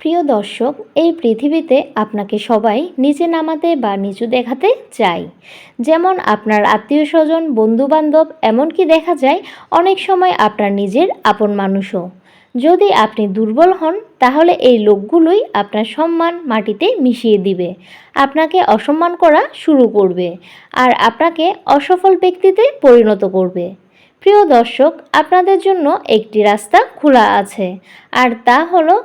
প্রিয় দর্শক, এই পৃথিবীতে আপনাকে সবাই নিচে নামাতে বা নিচু দেখাতে চায়। যেমন আপনার আত্মীয়স্বজন, বন্ধুবান্ধব, এমনকি দেখা যায় অনেক সময় আপনার নিজের আপন মানুষও। যদি আপনি দুর্বল হন, তাহলে এই লোকগুলোই আপনার সম্মান মাটিতে মিশিয়ে দিবে, আপনাকে অসম্মান করা শুরু করবে আর আপনাকে অসফল ব্যক্তিতে পরিণত করবে। প্রিয় দর্শক, আপনাদের জন্য একটি রাস্তা খোলা আছে, আর তা হলো,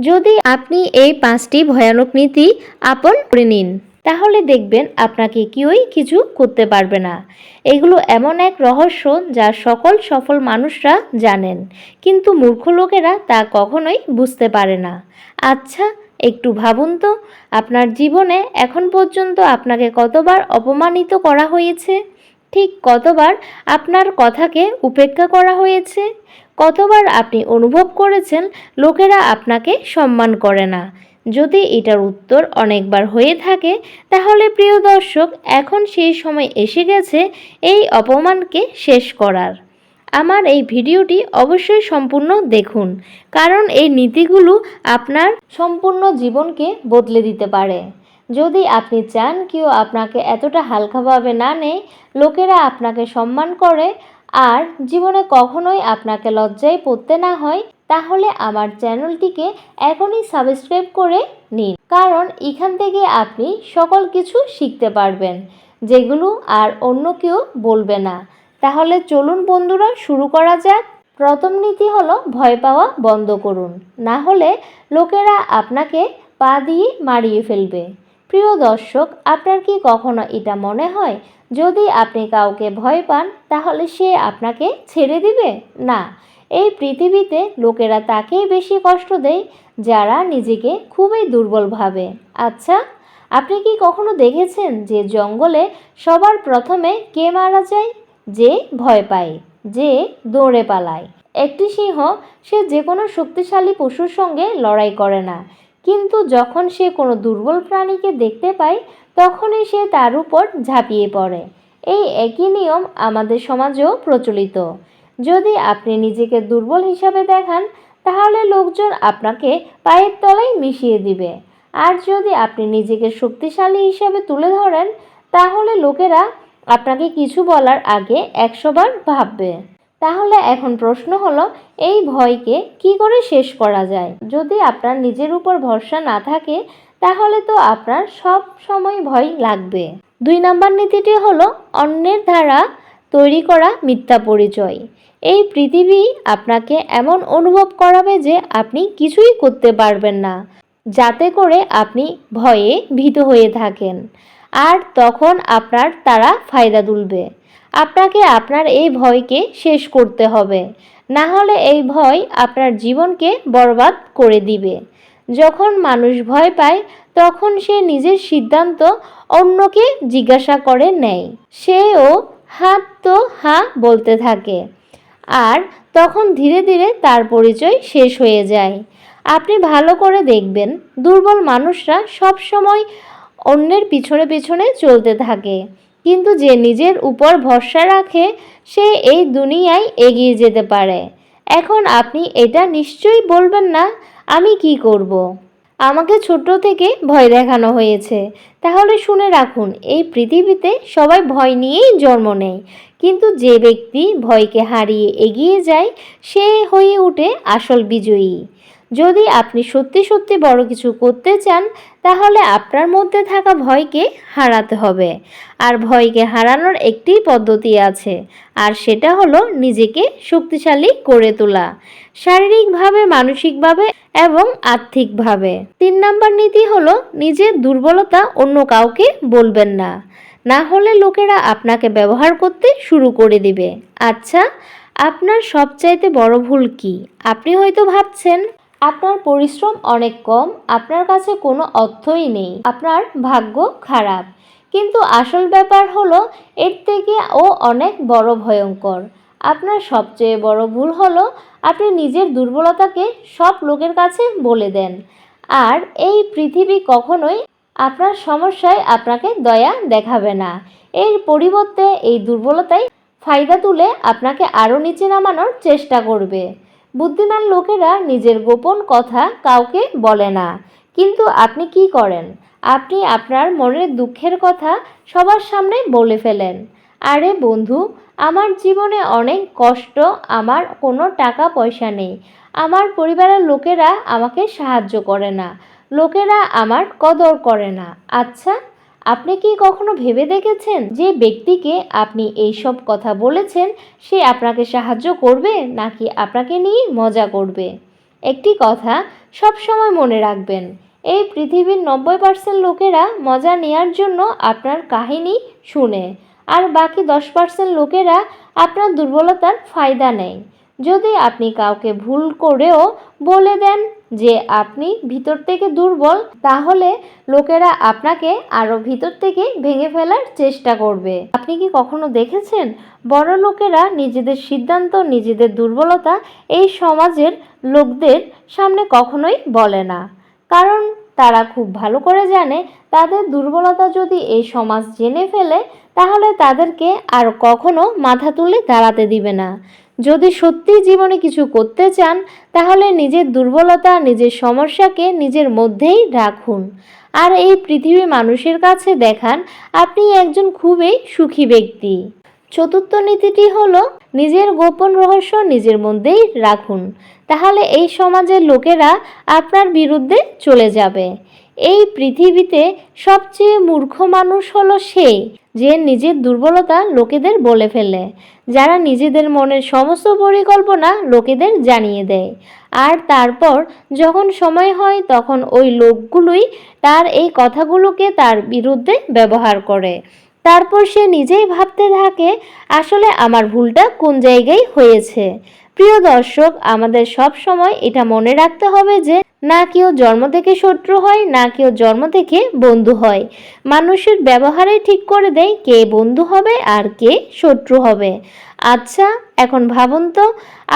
যদি আপনি এই 5টি ভয়ানক নীতি আপন করে নিন, তাহলে দেখবেন আপনাকে কেউই কিছু করতে পারবে না। এগুলো এমন এক রহস্য যা সকল সফল মানুষরা জানেন, কিন্তু মূর্খ লোকেরা তা কখনোই বুঝতে পারে না। আচ্ছা, একটু ভাবুন তো, আপনার জীবনে এখন পর্যন্ত আপনাকে কতবার অপমানিত করা হয়েছে? ঠিক কতবার আপনার কথাকে উপেক্ষা করা হয়েছে? কতবার আপনি অনুভব করেছেন লোকেরা আপনাকে সম্মান করে না? যদি এটার উত্তর অনেকবার হয়ে থাকে, তাহলে প্রিয় দর্শক, এখন সেই সময় এসে গেছে এই অপমানকে শেষ করার। আমার এই ভিডিওটি অবশ্যই সম্পূর্ণ দেখুন, কারণ এই নীতিগুলো আপনার সম্পূর্ণ জীবনকে বদলে দিতে পারে। যদি আপনি চান কেউ আপনাকে এতটা হালকাভাবে না নেয়, লোকেরা আপনাকে সম্মান করে, আর জীবনে কখনোই আপনাকে লজ্জায় পড়তে না হয়, তাহলে আমার চ্যানেলটিকে এখনই সাবস্ক্রাইব করে নিন, কারণ এখান থেকে আপনি সকল কিছু শিখতে পারবেন, যেগুলো আর অন্য কেউ বলবে না। তাহলে চলুন বন্ধুরা, শুরু করা যাক। প্রথম নীতি হলো, ভয় পাওয়া বন্ধ করুন, না হলে লোকেরা আপনাকে পা দিয়ে মারিয়ে ফেলবে। প্রিয় দর্শক, আপনার কি কখনো এটা মনে হয়, যদি আপনি কাউকে ভয় পান, তাহলে সে আপনাকে ছেড়ে দিবে? না, এই পৃথিবীতে লোকেরা তাকেই বেশি কষ্ট দেয় যারা নিজেকে খুবই দুর্বল ভাবে। আচ্ছা, আপনি কি কখনো দেখেছেন যে জঙ্গলে সবার প্রথমে কে মারা যায়? যে ভয় পায়, যে দৌড়ে পালায়। একটি সিংহ, সে যে কোনো শক্তিশালী পশুর সঙ্গে লড়াই করে না, কিন্তু যখন সে কোনো দুর্বল প্রাণীকে দেখতে পায়, তখনই সে তার উপর ঝাঁপিয়ে পড়ে। এই একই নিয়ম আমাদের সমাজেও প্রচলিত। যদি আপনি নিজেকে দুর্বল হিসাবে দেখান, তাহলে লোকজন আপনাকে পায়ের তলায় মিশিয়ে দিবে। আর যদি আপনি নিজেকে শক্তিশালী হিসাবে তুলে ধরেন, তাহলে লোকেরা আপনাকে কিছু বলার আগে 100 বার ভাববে। তাহলে এখন প্রশ্ন হলো, এই ভয়কে কি করে শেষ করা যায়? যদি আপনার নিজের উপর ভরসা না থাকে, তাহলে তো আপনার সব সময় ভয় লাগবে। 2 নাম্বার নীতিটি হলো, অন্যের দ্বারা তৈরি করা মিথ্যা পরিচয়। এই পৃথিবী আপনাকে এমন অনুভব করাবে যে আপনি কিছুই করতে পারবেন না, যাতে করে আপনি ভয়ে ভীত হয়ে থাকেন, আর তখন আপনার তারা ফায়দা তুলবে। আপনাকে আপনার এই ভয়কে শেষ করতে হবে, না হলে এই ভয় আপনার জীবনকে বরবাদ করে দিবে। যখন মানুষ ভয় পায়, তখন সে নিজের সিদ্ধান্ত অন্যকে জিজ্ঞাসা করে নেয়। সেও হাত তো হ্যাঁ বলতে থাকে, আর তখন ধীরে ধীরে তার পরিচয় শেষ হয়ে যায়। আপনি ভালো করে দেখবেন, দুর্বল মানুষরা সব সময় অন্যের পিছনে পিছনে চলতে থাকে, কিন্তু যে নিজের উপর ভরসা রাখে, সে এই দুনিয়ায় এগিয়ে যেতে পারে। এখন আপনি এটা নিশ্চয়ই বলবেন না, আমি কি করব? আমাকে ছোট থেকে ভয় দেখানো হয়েছে। তাহলে শুনে রাখুন, এই পৃথিবীতে সবাই ভয় নিয়েই জন্ম নেয়, কিন্তু যে ব্যক্তি ভয়কে হারিয়ে এগিয়ে যায়, সে হয়ে ওঠে আসল বিজয়ী। যদি আপনি সত্যি সত্যি বড় কিছু করতে চান, তাহলে আপনার মধ্যে থাকা ভয়কে হারাতে হবে। আর ভয়কে হারানোর একটি পদ্ধতি আছে, আর সেটা হলো নিজেকে শক্তিশালী করে তোলা, শারীরিকভাবে, মানসিকভাবে এবং আর্থিকভাবে। 3 নাম্বার নীতি হলো, নিজের দুর্বলতা অন্য কাউকে বলবেন না, না হলে লোকেরা আপনাকে ব্যবহার করতে শুরু করে দিবে। আচ্ছা, আপনার সবচাইতে বড় ভুল কি? আপনি হয়তো ভাবছেন আপনার পরিশ্রম অনেক কম, আপনার কাছে কোনো অর্থই নেই, আপনার ভাগ্য খারাপ। কিন্তু আসল ব্যাপার হলো এর থেকে অনেক বড় ভয়ঙ্কর। আপনার সবচেয়ে বড় ভুল হলো আপনি নিজের দুর্বলতাকে সব লোকের কাছে বলে দেন। আর এই পৃথিবী কখনোই আপনার সমস্যায় আপনাকে দয়া দেখাবে না। এর পরিবর্তে এই দুর্বলতায় ফায়দা তুলে আপনাকে আরও নিচে নামানোর চেষ্টা করবে। বুদ্ধিমান লোকেরা নিজের গোপন কথা কাউকে বলে না, কিন্তু আপনি কি করেন? আপনি আপনার মনের দুঃখের কথা সবার সামনে বলে ফেলেন। আরে বন্ধু, আমার জীবনে অনেক কষ্ট, আমার কোনো টাকা পয়সা নেই, আমার পরিবারের লোকেরা আমাকে সাহায্য করে না, লোকেরা আমার কদর করে না। আচ্ছা, আপনি কি কখনো ভেবে দেখেছেন যে ব্যক্তিকে আপনি এই সব কথা বলেছেন সে আপনাকে সাহায্য করবে নাকি আপনাকে নিয়ে মজা করবে? একটি কথা সব সময় মনে রাখবেন, এই পৃথিবীর 90% লোকেরা মজা নেওয়ার জন্য আপনার কাহিনী শুনে, আর বাকি 10% লোকেরা আপনার দুর্বলতার ফায়দা নেয়। যদি আপনি কাউকে ভুল করেও বলে দেন যে আপনি ভিতর থেকে দুর্বল, তাহলে লোকেরা আপনাকে আরও ভিতর থেকে ভেঙে ফেলার চেষ্টা করবে। আপনি কি কখনো দেখেছেন বড় লোকেরা নিজেদের সিদ্ধান্ত, নিজেদের দুর্বলতা এই সমাজের লোকদের সামনে কখনোই বলে না, কারণ তারা খুব ভালো করে জানে তাদের দুর্বলতা যদি এই সমাজ জেনে ফেলে তাহলে তাদেরকে আর কখনো মাথা তুলে দাঁড়াতে দিবে না। যদি সত্যি জীবনে কিছু করতে চান তাহলে নিজের দুর্বলতা, নিজের সমস্যাকে নিজের মধ্যেই রাখুন, আর এই পৃথিবী মানুষের কাছে দেখান আপনি একজন খুবই সুখী ব্যক্তি। চতুর্থ নীতিটি হলো নিজের গোপন রহস্য নিজের মধ্যেই রাখুন, তাহলে এই সমাজের লোকেরা আপনার বিরুদ্ধে চলে যাবে। এই পৃথিবীতে সবচেয়ে মূর্খ মানুষ হলো সে যে নিজের দুর্বলতা লোকেদের বলে ফেলে, যারা নিজেদের মনের সমস্ত পরিকল্পনা লোকেদের জানিয়ে দেয়, আর তারপর যখন সময় হয় তখন ওই লোকগুলোই তার এই কথাগুলোকে তার বিরুদ্ধে ব্যবহার করে। তারপর সে নিজেই ভাবতে থাকে আসলে আমার ভুলটা কোন জায়গায় হয়েছে। প্রিয় দর্শক, আমাদের সব সময় এটা মনে রাখতে হবে যে না কেউ জন্ম থেকে শত্রু হয়, না কেউ জন্ম থেকে বন্ধু হয়। মানুষের ব্যবহারে ঠিক করে দেয় কে বন্ধু হবে আর কে শত্রু হবে। আচ্ছা, এখন ভাবুন তো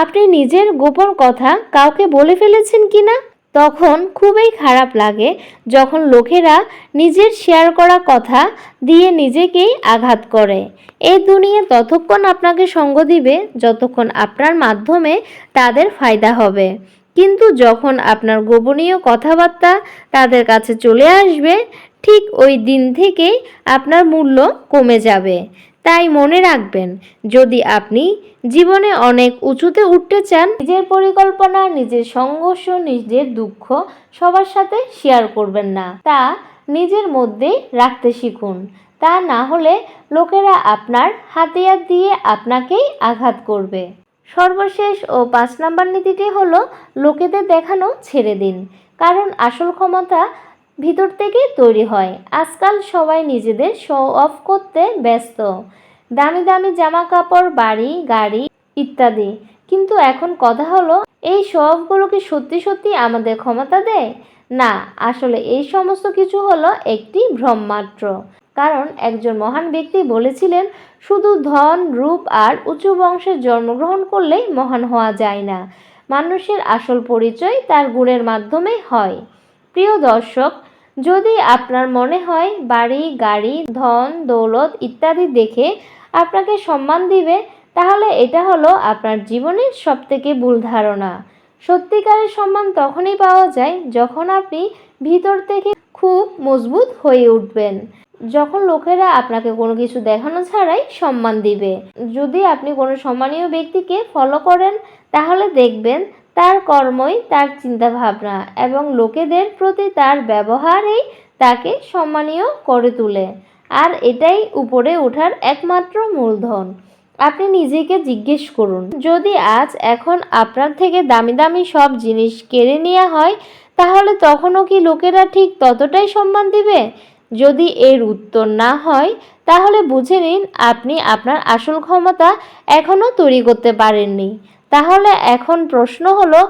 আপনি নিজের গোপন কথা কাউকে বলে ফেলেছেন কিনা? তখন খুবই খারাপ লাগে যখন লোকেরা নিজের শেয়ার করা কথা দিয়ে নিজেকেই আঘাত করে। এই দুনিয়া ততক্ষণ আপনাকে সঙ্গ দিবে যতক্ষণ আপনার মাধ্যমে তাদের ফায়দা হবে, কিন্তু যখন আপনার গোপনীয় কথাবার্তা তাদের কাছে চলে আসবে ঠিক ওই দিন থেকেই আপনার মূল্য কমে যাবে। তাই মনে রাখবেন, যদি আপনি জীবনে অনেক উঁচুতে উঠতে চান, নিজের পরিকল্পনা, নিজের সংঘর্ষ, নিজের দুঃখ সবার সাথে শেয়ার করবেন না, তা নিজের মধ্যে রাখতে শিখুন। তা না হলে লোকেরা আপনার হাতিয়ার দিয়ে আপনাকেই আঘাত করবে। সর্বশেষ ও 5 নম্বর নীতিটি হলো লোকেদের দেখানো ছেড়ে দিন, কারণ আসল ক্ষমতা ভিতর থেকে তৈরি হয়। আজকাল সবাই নিজেদের শো অফ করতে ব্যস্ত, দামি দামি জামা কাপড়, বাড়ি, গাড়ি ইত্যাদি, কিন্তু এখন কথা হলো এই শো অফগুলো কি সত্যি সত্যি আমাদের ক্ষমতা দেয়? না, আসলে এই সমস্ত কিছু হলো একটি ভ্রম মাত্র। কারণ একজন মহান ব্যক্তি বলেছিলেন, শুধু ধন, রূপ আর উঁচু বংশে জন্মগ্রহণ করলেই মহান হওয়া যায় না, মানুষের আসল পরিচয় তার গুণের মাধ্যমে হয়। প্রিয় দর্শক, যদি আপনার মনে হয় বাড়ি, গাড়ি, ধন, দৌলত ইত্যাদি দেখে আপনাকে সম্মান দিবে, তাহলে এটা হলো আপনার জীবনের সবথেকে ভুল ধারণা। সত্যিকারের সম্মান তখনই পাওয়া যায় যখন আপনি ভিতর থেকে খুব মজবুত হয়ে উঠবেন, যখন লোকেরা আপনাকে কোনো কিছু দেখানো ছাড়াই সম্মান দিবে। যদি আপনি কোনো সম্মানীয় ব্যক্তিকে ফলো করেন তাহলে দেখবেন তার কর্মই, তার চিন্তাভাবনা এবং লোকেদের প্রতি তার ব্যবহারেই তাকে সম্মানীয় করে তোলে, আর এটাই উপরে ওঠার একমাত্র মূলধন। আপনি নিজেকে জিজ্ঞেস করুন, যদি আজ এখন আপনার থেকে দামি দামি সব জিনিস কেড়ে নেওয়া হয় তাহলে তখনও কি লোকেরা ঠিক ততটাই সম্মান দিবে? যদি এর উত্তর না হয় তাহলে বুঝে নিন আপনি আপনার আসল ক্ষমতা এখনও তৈরি করতে পারেননি। তাহলে এখন প্রশ্ন হলো,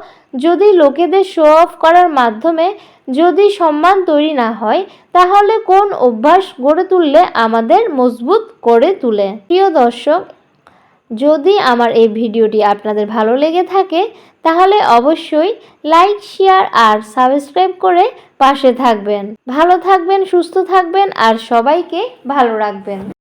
যদি লোকেদের শো অফ করার মাধ্যমে যদি সম্মান তৈরি না হয় তাহলে কোন অভ্যাস গড়ে তুললে আমাদের মজবুত করে তুলে? প্রিয় দর্শক, যদি আমার এই ভিডিওটি আপনাদের ভালো লেগে থাকে তাহলে অবশ্যই লাইক, শেয়ার আর সাবস্ক্রাইব করে পাশে থাকবেন। ভালো থাকবেন, সুস্থ থাকবেন আর সবাইকে ভালো রাখবেন।